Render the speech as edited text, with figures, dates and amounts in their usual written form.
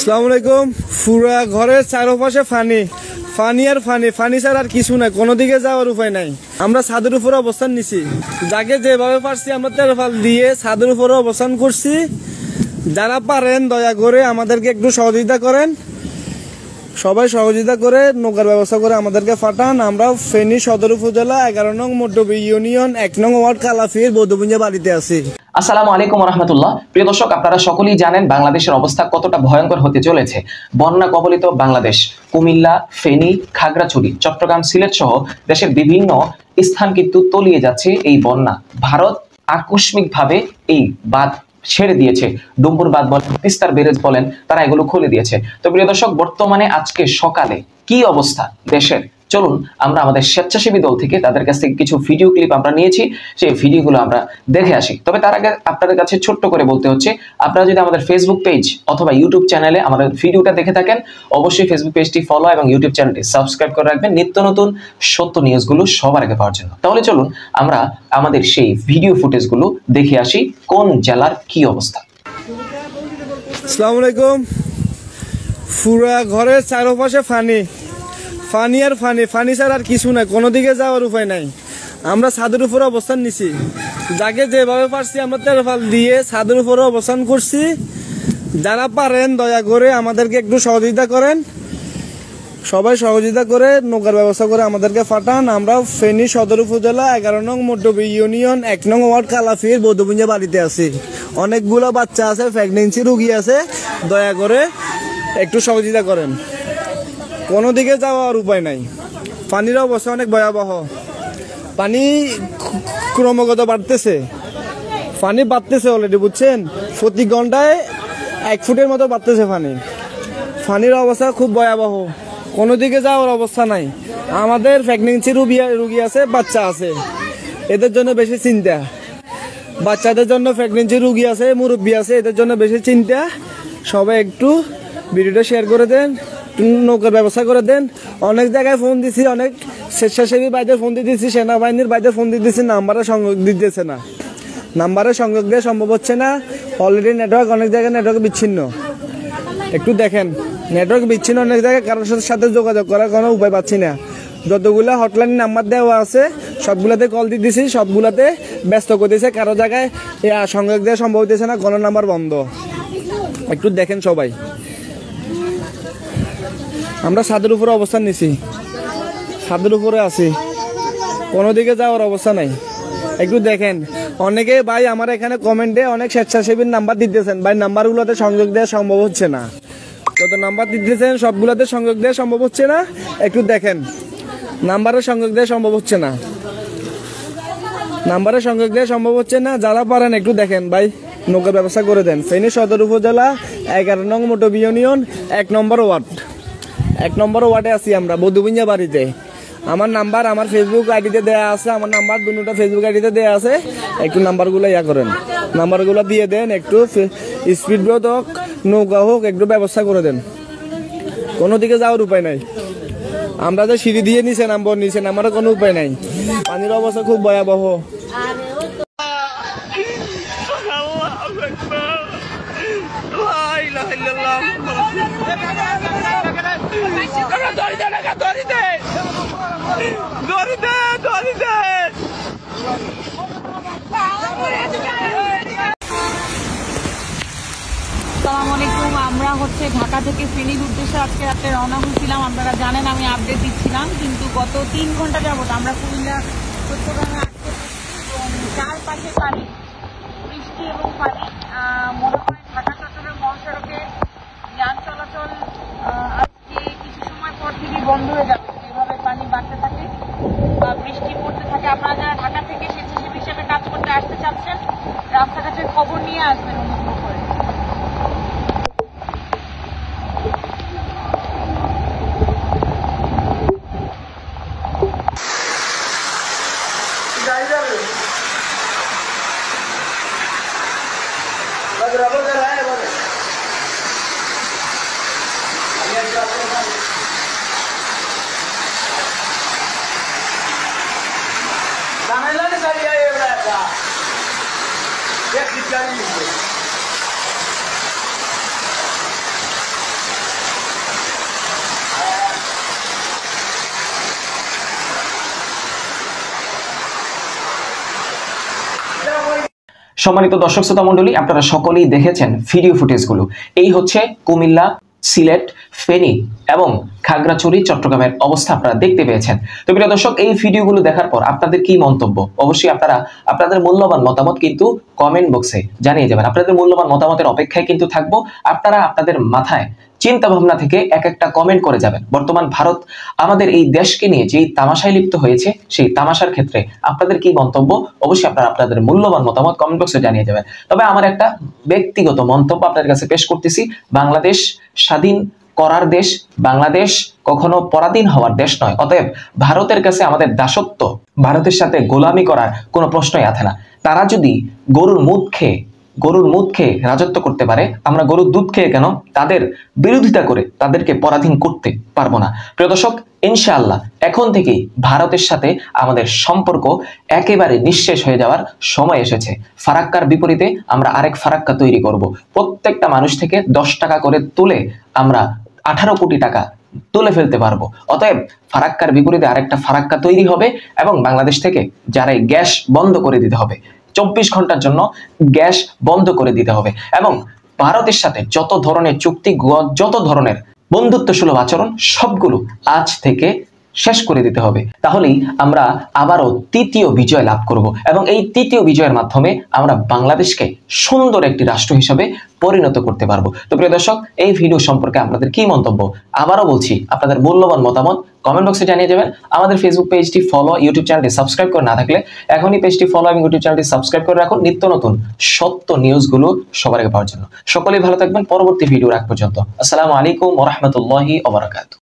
আসসালামু আলাইকুম। পুরা ঘরের চারপাশে ফানি ফানি আর ফানি ফানি ছাড়া আর কিছু নাই, কোনো দিকে যাওয়ার উপায় নাই। আমরা ছাদের উপরে অবস্থান নিছি, যাকে যেভাবে পারছি আমরা তেরফাল দিয়ে ছাদের উপরে অবস্থান করছি। যারা পারেন দয়া করে আমাদেরকে একটু সহযোগিতা করেন, সবাই সহযোগিতা করে নৌকার ব্যবস্থা করে আমাদেরকে পাঠান। আমরা ফেনী সদর উপজেলা 11 নং মড্ডবী ইউনিয়ন 1 নং ওয়ার্ড কালাফির বৌদ্ধপুঞ্জা বাড়িতে আছি। আসসালামু আলাইকুম রাহমাতুল্লাহ। প্রিয় দর্শক, আপনারা সকলেই জানেন বাংলাদেশের অবস্থা কতটা ভয়ঙ্কর হতে চলেছে। বন্যা কবলিত বাংলাদেশ, কুমিল্লা, ফেনী, খাগড়াছড়ি, চট্টগ্রাম, সিলেট সহ দেশের বিভিন্ন স্থান কিন্তু তলিয়ে যাচ্ছে এই বন্যা। ভারত আকস্মিকভাবে এই বাঁধ ছেড়ে দিয়েছে, ডুম্বুর বাঁধ বলেন, তিস্তার ব্যারেজ বলেন, তারা এগুলো খুলে দিয়েছে। তো প্রিয় দর্শক, বর্তমানে আজকে সকালে কি অবস্থা দেশের, চলুন আমরা আমাদের স্বেচ্ছাসেবী দল থেকে তাদের কাছ থেকে কিছু ভিডিও ক্লিপ আমরা নিয়েছি, সেই ভিডিওগুলো আমরা দেখে আসি। তবে তার আগে আপনাদের কাছে ছোট্ট করে বলতে হচ্ছে, আপনারা যদি আমাদের ফেসবুক পেজ অথবা ইউটিউব চ্যানেলে আমাদের ভিডিওটা দেখে থাকেন, অবশ্যই ফেসবুক পেজটি ফলো এবং ইউটিউব চ্যানেলটি সাবস্ক্রাইব করে রাখবেন নিত্য নতুন সত্য নিউজগুলো সবার আগে পাওয়ার জন্য। তাহলে চলুন আমরা আমাদের সেই ভিডিও ফুটেজগুলো দেখে আসি কোন জেলার কি অবস্থা। আসসালামু আলাইকুম। পুরা ঘরের চারপাশে ফানি ফানি আর ফানি ফানি ছাড়া আর কিছু নাই, কোনো দিকে যাওয়ার উপায় নাই। আমরা ছাদের উপরে অবস্থান নিছি, যাকে যেভাবে পারছি আমরা তেরফাল দিয়ে ছাদের উপরে অবস্থান করছি। যারা পারেন দয়া করে আমাদেরকে একটু সহযোগিতা করেন, সবাই সহযোগিতা করে নৌকার ব্যবস্থা করে আমাদেরকে পাঠান। আমরা ফেনী সদর উপজেলা 11 নং মড্ডবী ইউনিয়ন 1 নং ওয়ার্ড কালাফির বৌদ্ধপুঞ্জা বাড়িতে আছি। অনেকগুলো বাচ্চা আছে, প্রেগনেন্সি রোগী আছে, দয়া করে একটু সহযোগিতা করেন। কোনো দিকে যাওয়ার উপায় নাই, পানির অবস্থা অনেক ভয়াবহ। পানি ক্রমাগত বাড়তেছে, পানি বাড়তেছে অলরেডি, বুঝছেন? প্রতি ঘন্টায় 1 ফুটের মতো বাড়তেছে পানি। পানির অবস্থা খুব ভয়াবহ, কোনো দিকে যাওয়ার অবস্থা নাই। আমাদের প্রেগনেন্সি রোগী আছে, বাচ্চা আছে, এদের জন্য বেশি চিন্তা। বাচ্চাদের জন্য প্রেগনেন্সি রোগী আছে, মুরব্বী আছে, এদের জন্য বেশি চিন্তা। সবাই একটু ভিডিওটা শেয়ার করে দেন, নৌকার ব্যবস্থা করে দেন। অনেক জায়গায় ফোন দিছি, অনেক স্বেচ্ছাসেবী ভাইদের ফোন দিতেছি, সেনাবাহিনীর ভাইদের ফোন দিতেছি, নাম্বারে সংযোগ দিতেছে না, নাম্বারে সংযোগ দেওয়া সম্ভব হচ্ছে না। অলরেডি নেটওয়ার্ক অনেক জায়গায় নেটওয়ার্ক বিচ্ছিন্ন, একটু দেখেন। নেটওয়ার্ক বিচ্ছিন্ন অনেক জায়গায়, কারোর সাথে যোগাযোগ করার কোনো উপায় পাচ্ছি না। যতগুলো হটলাইন নাম্বার দেওয়া আছে সবগুলাতে কল দিতেছি, সবগুলাতে ব্যস্ত করতেছে। কারো জায়গায় সংযোগ দেওয়া সম্ভব হতেছে না, কোনো নাম্বার বন্ধ। একটু দেখেন সবাই। আমরা ছাদের উপরে অবস্থান নিছি, ছাদের উপরে আছি, কোনো দিকে যাওয়ার অবস্থা নাই। একটু দেখেন। অনেকে ভাই আমার এখানে কমেন্টে অনেক স্বেচ্ছাসেবীর নাম্বার দিতেছেন, ভাই নাম্বারগুলোতে সংযোগ দেওয়া সম্ভব হচ্ছে না। যত নাম্বার দিতেছেন সবগুলোতে সংযোগ দেওয়া সম্ভব হচ্ছে না। একটু দেখেন, নাম্বারে সংযোগ দেওয়া সম্ভব হচ্ছে না, নাম্বারে সংযোগ দেওয়া সম্ভব হচ্ছে না। যারা পারেন একটু দেখেন ভাই, নৌকার ব্যবস্থা করে দেন। ফেনী সদর উপজেলা 11 নং মড্ডবী ইউনিয়ন 1 নম্বর ওয়ার্ড, 1 নম্বর ওয়ার্ডে আছি আমরা, বৌদ্ধপুঞ্জা বাড়িতে। আমার নাম্বার আমার ফেসবুক আইডিতে দেওয়া আছে, আমার নাম্বার দুটোটা ফেসবুক আইডিতে দেওয়া আছে। একটু নাম্বারগুলো করেন, নাম্বারগুলো দিয়ে দেন। একটু স্পিড বোট হোক, নৌকা হোক, একটু ব্যবস্থা করে দেন। কোনো দিকে যাওয়ার উপায় নাই। আমরা যে সিঁড়ি দিয়ে নিচে নামার কোনো উপায় নাই। পানির অবস্থা খুব ভয়াবহ। আমরা ঢাকা থেকে ফেনীর উদ্দেশ্যে আজকে রাতে রওনা হয়েছিলাম। আপনারা জানেন আমি আপডেট দিচ্ছিলাম, কিন্তু গত 3 ঘন্টা যাবত আমরা কুমিল্লা চট্টগ্রামে আসতে চারপাশে পানি, বৃষ্টি এবং পানি। মনে হয় ঢাকা চট্টগ্রাম মহাসড়কে যান চলাচল আজকে কিছু সময় পর থেকে বন্ধ হয়ে যাবে, যেভাবে পানি বাড়তে থাকে বা বৃষ্টি পড়তে থাকে। আপনারা যারা ঢাকা থেকে স্বেচ্ছাসেবী হিসেবে কাজ করতে আসতে চাচ্ছেন, রাস্তাঘাটের খবর নিয়ে আসবেন অনুগ্রহ করে। সম্মানিত দর্শক শ্রোতা মণ্ডলী, আপনারা সকলেই দেখেছেন ভিডিও ফুটেজগুলো। এই হচ্ছে কুমিল্লা, সিলেট, ফেনী এবং খাগড়াছড়ি, চট্টগ্রামের অবস্থা আপনারা দেখতে পেয়েছেন। তো প্রিয় দর্শক, এই ভিডিওগুলো দেখার পর আপনাদের কি মন্তব্য, অবশ্যই আপনারা আপনাদের মূল্যবান মতামত কিন্তু কমেন্ট বক্সে জানিয়ে যাবেন। আপনাদের মূল্যবান মতামতের অপেক্ষায় কিন্তু থাকবো। আপনারা আপনাদের মাথায় চিন্তা ভাবনা থেকে এক একটা কমেন্ট করে যাবেন। বর্তমান ভারত আমাদের এই দেশকে নিয়ে যেই তামাশায় লিপ্ত হয়েছে, সেই তামাশার ক্ষেত্রে আপনাদের কি মন্তব্য, অবশ্যই আপনারা আপনাদের মূল্যবান মতামত কমেন্ট বক্সে জানিয়ে যাবেন। তবে আমার একটা ব্যক্তিগত মন্তব্য আপনাদের কাছে পেশ করতেছি। বাংলাদেশ স্বাধীন করার দেশ, বাংলাদেশ কখনো পরাধীন হওয়ার দেশ নয়। অতএব ভারতের কাছে আমাদের দাসত্ব, ভারতের সাথে গোলামি করার কোনো প্রশ্নই আসে না। তারা যদি গরুর মুদ খেয়ে রাজত্ব করতে পারে, আমরা গরুর দুধ খেয়ে কেন তাদের বিরোধিতা করে তাদেরকে পরাধীন করতে পারবো না। প্রিয় দর্শক, ইনশাআল্লাহ এখন থেকেই ভারতের সাথে আমাদের সম্পর্ক একেবারে নিঃশেষ হয়ে যাওয়ার সময় এসেছে। ফারাক্কার বিপরীতে আমরা আরেক ফারাক্কা তৈরি করব। প্রত্যেকটা মানুষ থেকে 10 টাকা করে তুলে আমরা 18 কোটি টাকা তুলে ফেলতে পারবো। অতএব ফারাক্কার বিপরীতে আরেকটা ফারাক্কা তৈরি হবে এবং বাংলাদেশ থেকে যারা গ্যাস বন্ধ করে দিতে হবে, 24 ঘন্টার জন্য গ্যাস বন্ধ করে দিতে হবে এবং ভারতের সাথে যত ধরনের চুক্তি, যত ধরনের বন্ধুত্ব সুলভ আচরণ, সবগুলো আজ থেকে শেষ করে দিতে হবে। তাহলেই আমরা আবারও তৃতীয় বিজয় লাভ করব এবং এই তৃতীয় বিজয়ের মাধ্যমে আমরা বাংলাদেশকে সুন্দর একটি রাষ্ট্র হিসেবে পরিণত করতে পারবো। তো প্রিয় দর্শক, এই ভিডিও সম্পর্কে আপনাদের কি মন্তব্য, আবারও বলছি আপনাদের মূল্যবান মতামত কমেন্ট বক্সে জানিয়ে যাবেন। আমাদের ফেসবুক পেজটি ফলো, ইউটিউব চ্যানেলটি সাবস্ক্রাইব করে না থাকলে এখনই পেজটি ফলো এবং ইউটিউব চ্যানেলটি সাবস্ক্রাইব করে রাখুন নিত্য নতুন সত্য নিউজগুলো সবার আগে পাওয়ার জন্য। সকলেই ভালো থাকবেন। পরবর্তী ভিডিও রাখ পর্যন্ত আসসালামু আলাইকুম ওয়া রাহমাতুল্লাহি ওয়া বারাকাতুহু।